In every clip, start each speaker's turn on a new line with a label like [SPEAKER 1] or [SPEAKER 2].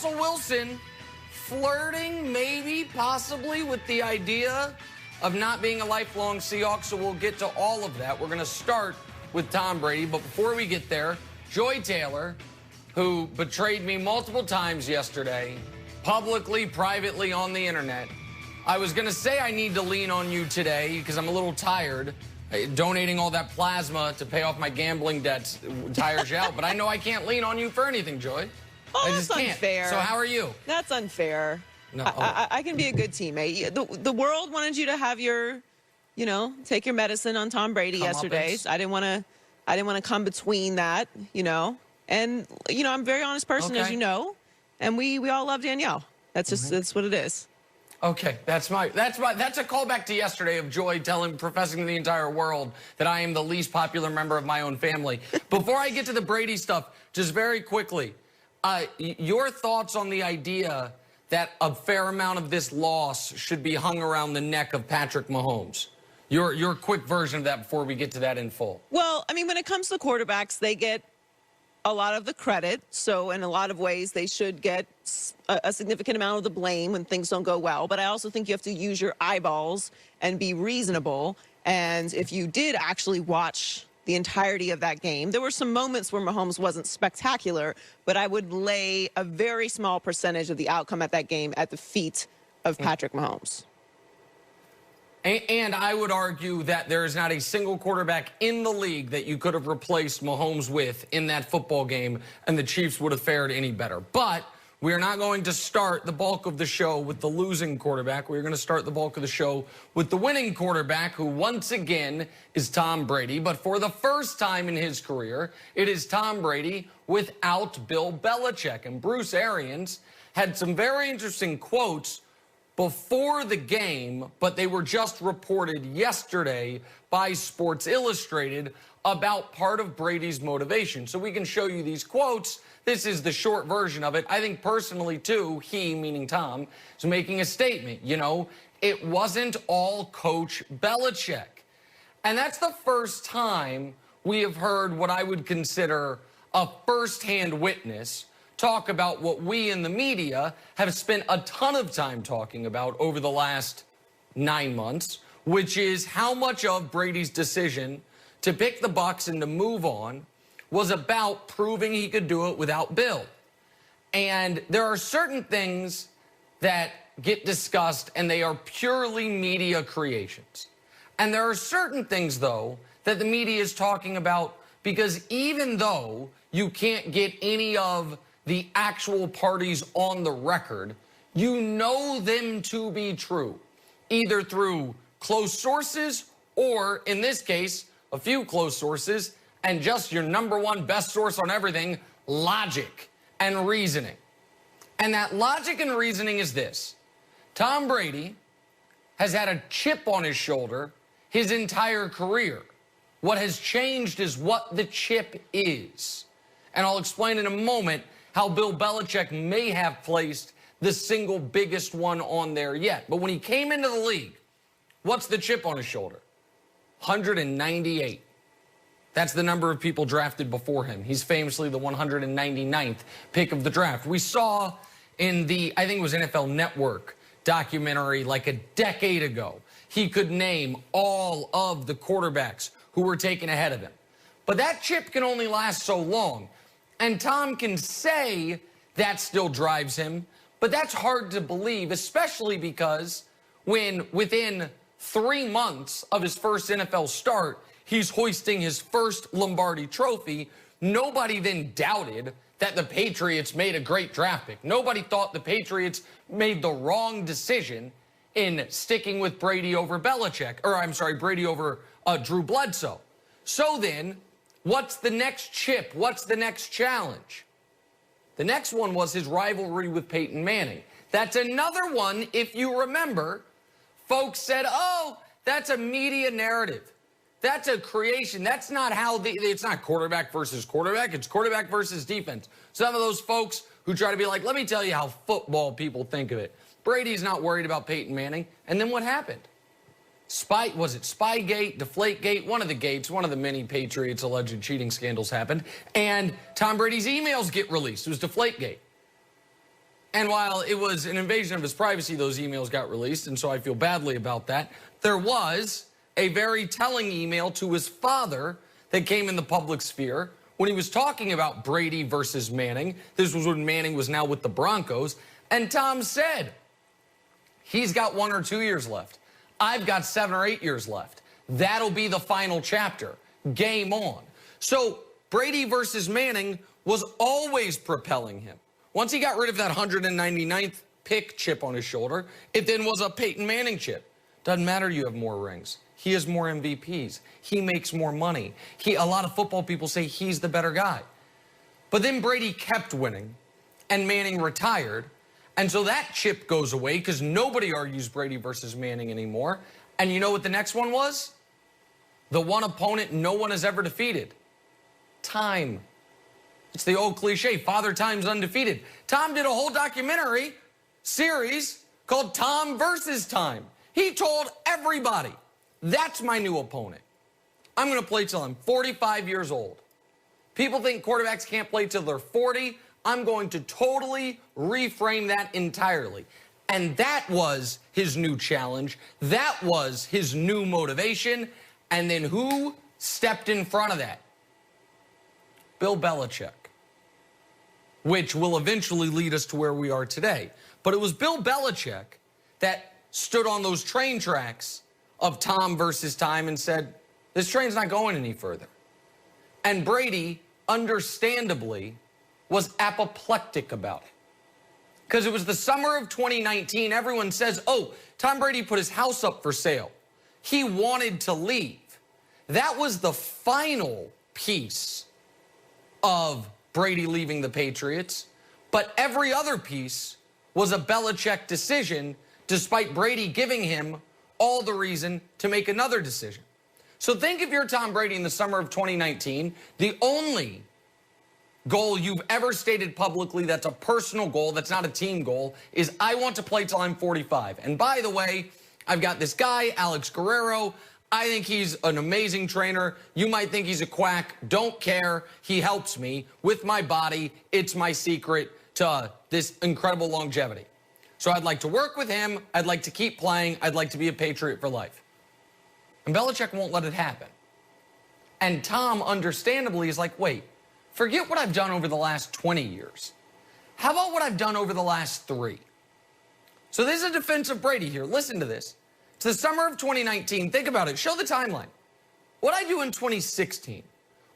[SPEAKER 1] Russell Wilson flirting, maybe, possibly, with the idea of not being a lifelong Seahawk, so we'll get to all of that. We're going to start with Tom Brady, but before we get there, Joy Taylor, who betrayed me multiple times yesterday, publicly, privately, on the internet. I was going to say I need to lean on you today because I'm a little tired. Donating all that plasma to pay off my gambling debts tires you out, but I know I can't lean on you for anything, Joy.
[SPEAKER 2] Oh,
[SPEAKER 1] I
[SPEAKER 2] that's
[SPEAKER 1] just can't.
[SPEAKER 2] unfair.
[SPEAKER 1] So how are you?
[SPEAKER 2] That's unfair.
[SPEAKER 1] No,
[SPEAKER 2] I can be a good teammate. The world wanted you to have your, take your medicine on Tom Brady yesterday. So I didn't want to come between that, And I'm a very honest person, as you know, and we all love Danielle. That's just that's what it is.
[SPEAKER 1] Okay, that's a callback to yesterday of Joy professing to the entire world that I am the least popular member of my own family. Before I get to the Brady stuff, just very quickly, your thoughts on the idea that a fair amount of this loss should be hung around the neck of Patrick Mahomes. Your quick version of that before we get to that in full.
[SPEAKER 2] Well, I mean, when it comes to quarterbacks, they get a lot of the credit. So in a lot of ways, they should get a significant amount of the blame when things don't go well. But I also think you have to use your eyeballs and be reasonable. And if you did actually watch the entirety of that game, there were some moments where Mahomes wasn't spectacular, but I would lay a very small percentage of the outcome at that game at the feet of Patrick Mahomes.
[SPEAKER 1] And I would argue that there is not a single quarterback in the league that you could have replaced Mahomes with in that football game, and the Chiefs would have fared any better. But we are not going to start the bulk of the show with the losing quarterback. We're going to start the bulk of the show with the winning quarterback, who once again is Tom Brady. But for the first time in his career, it is Tom Brady without Bill Belichick. And Bruce Arians had some very interesting quotes before the game, but they were just reported yesterday by Sports Illustrated about part of Brady's motivation. So we can show you these quotes. This is the short version of it. I think personally, too, he, meaning Tom, is making a statement. It wasn't all Coach Belichick. And that's the first time we have heard what I would consider a firsthand witness talk about what we in the media have spent a ton of time talking about over the last 9 months, which is how much of Brady's decision to pick the Bucs and to move on was about proving he could do it without Bill. And there are certain things that get discussed, and they are purely media creations. And there are certain things, though, that the media is talking about because even though you can't get any of the actual parties on the record, you know them to be true, either through close sources or, in this case, a few close sources, and just your number one best source on everything, logic and reasoning. And that logic and reasoning is this. Tom Brady has had a chip on his shoulder his entire career. What has changed is what the chip is. And I'll explain in a moment how Bill Belichick may have placed the single biggest one on there yet. But when he came into the league, what's the chip on his shoulder? 198. That's the number of people drafted before him. He's famously the 199th pick of the draft. We saw in the, I think it was NFL Network documentary like a decade ago, he could name all of the quarterbacks who were taken ahead of him. But that chip can only last so long. And Tom can say that still drives him, but that's hard to believe, especially because when within 3 months of his first NFL start, he's hoisting his first Lombardi trophy, nobody then doubted that the Patriots made a great draft pick. Nobody thought the Patriots made the wrong decision in sticking with Brady over Belichick, or I'm sorry, Brady over Drew Bledsoe. So then, what's the next chip? What's the next challenge? The next one was his rivalry with Peyton Manning. That's another one, if you remember, folks said, oh, that's a media narrative. That's a creation. That's not how it's not quarterback versus quarterback. It's quarterback versus defense. Some of those folks who try to be like, let me tell you how football people think of it. Brady's not worried about Peyton Manning. And then what happened? Was it Spygate, Deflategate? One of the gates, one of the many Patriots alleged cheating scandals happened. And Tom Brady's emails get released. It was Deflategate. And while it was an invasion of his privacy, those emails got released, and so I feel badly about that. There was a very telling email to his father that came in the public sphere when he was talking about Brady versus Manning. This was when Manning was now with the Broncos. And Tom said, he's got 1 or 2 years left. I've got 7 or 8 years left. That'll be the final chapter. Game on. So Brady versus Manning was always propelling him. Once he got rid of that 199th pick chip on his shoulder, it then was a Peyton Manning chip. Doesn't matter you have more rings. He has more MVPs. He makes more money. A lot of football people say he's the better guy. But then Brady kept winning, and Manning retired. And so that chip goes away because nobody argues Brady versus Manning anymore. And you know what the next one was? The one opponent no one has ever defeated. Time. It's the old cliche, Father Time's undefeated. Tom did a whole documentary series called Tom versus Time. He told everybody, that's my new opponent. I'm going to play till I'm 45 years old. People think quarterbacks can't play till they're 40. I'm going to totally reframe that entirely. And that was his new challenge. That was his new motivation. And then who stepped in front of that? Bill Belichick, which will eventually lead us to where we are today. But it was Bill Belichick that stood on those train tracks of Tom versus Time and said, this train's not going any further. And Brady, understandably, was apoplectic about it. Because it was the summer of 2019. Everyone says, oh, Tom Brady put his house up for sale. He wanted to leave. That was the final piece of Brady leaving the Patriots. But every other piece was a Belichick decision, despite Brady giving him all the reason to make another decision. So think if you're Tom Brady in the summer of 2019, the only goal you've ever stated publicly that's a personal goal, that's not a team goal, is I want to play till I'm 45. And by the way, I've got this guy, Alex Guerrero. I think he's an amazing trainer. You might think he's a quack. Don't care. He helps me with my body. It's my secret to this incredible longevity. So I'd like to work with him. I'd like to keep playing. I'd like to be a Patriot for life. And Belichick won't let it happen. And Tom, understandably, is like, wait, forget what I've done over the last 20 years. How about what I've done over the last 3? So this is a defense of Brady here. Listen to this. It's the summer of 2019. Think about it. Show the timeline. What I do in 2016?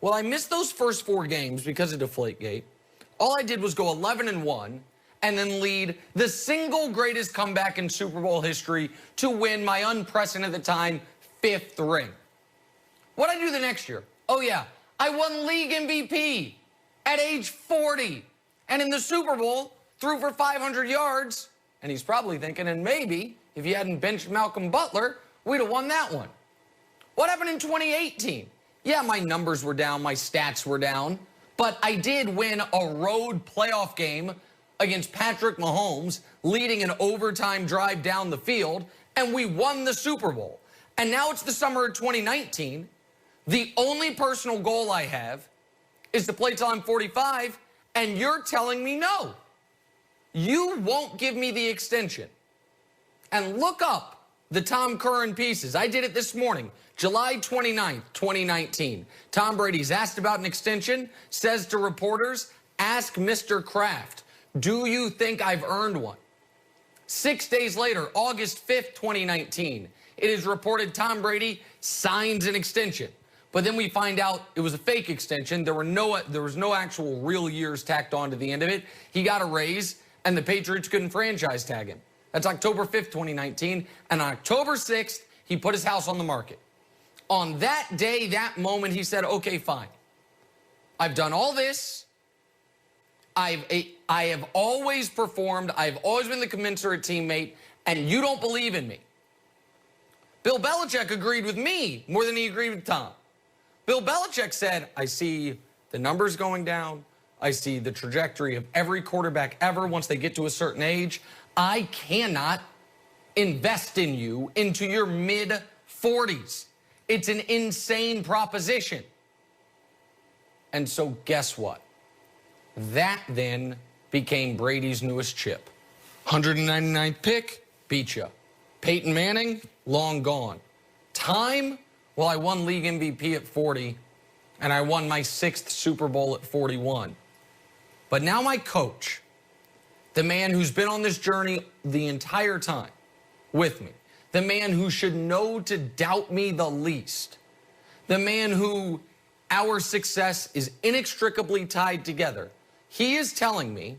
[SPEAKER 1] Well, I missed those first 4 games because of Deflategate. All I did was go 11-1 and then lead the single greatest comeback in Super Bowl history to win my unprecedented at the time 5th ring. What'd I do the next year? Oh, yeah. I won league MVP at age 40. And in the Super Bowl, threw for 500 yards. And he's probably thinking, and maybe if you hadn't benched Malcolm Butler, we'd have won that one. What happened in 2018? Yeah, my numbers were down, my stats were down, but I did win a road playoff game against Patrick Mahomes, leading an overtime drive down the field, and we won the Super Bowl. And now it's the summer of 2019. The only personal goal I have is to play till I'm 45, and you're telling me no. You won't give me the extension. And look up the Tom Curran pieces. I did it this morning, July 29th, 2019. Tom Brady's asked about an extension, says to reporters, ask Mr. Kraft, do you think I've earned one? 6 days later, August 5th, 2019, it is reported Tom Brady signs an extension. But then we find out it was a fake extension. There was no actual real years tacked on to the end of it. He got a raise, and the Patriots couldn't franchise tag him. That's October 5th, 2019. And on October 6th, he put his house on the market. On that day, that moment, he said, okay, fine. I've done all this. I have always performed. I've always been the commensurate teammate, and you don't believe in me. Bill Belichick agreed with me more than he agreed with Tom. Bill Belichick said, I see the numbers going down. I see the trajectory of every quarterback ever once they get to a certain age. I cannot invest in you into your mid-40s. It's an insane proposition. And so guess what? That then became Brady's newest chip. 199th pick, beat ya. Peyton Manning, long gone. Time, well, I won league MVP at 40, and I won my 6th Super Bowl at 41. But now my coach, the man who's been on this journey the entire time with me, the man who should know to doubt me the least, the man who our success is inextricably tied together, he is telling me,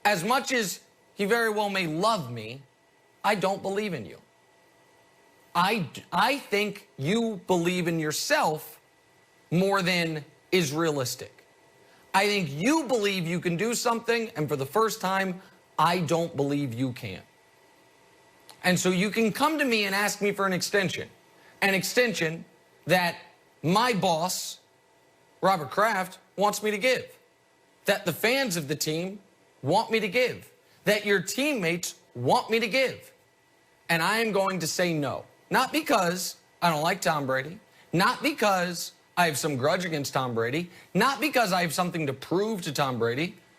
[SPEAKER 1] as much as he very well may love me, I don't believe in you. I think you believe in yourself more than is realistic. I think you believe you can do something, and for the first time, I don't believe you can. And so you can come to me and ask me for an extension that my boss, Robert Kraft, wants me to give, that the fans of the team want me to give, that your teammates want me to give. And I am going to say no. Not because I don't like Tom Brady, not because I have some grudge against Tom Brady, not because I have something to prove to Tom Brady,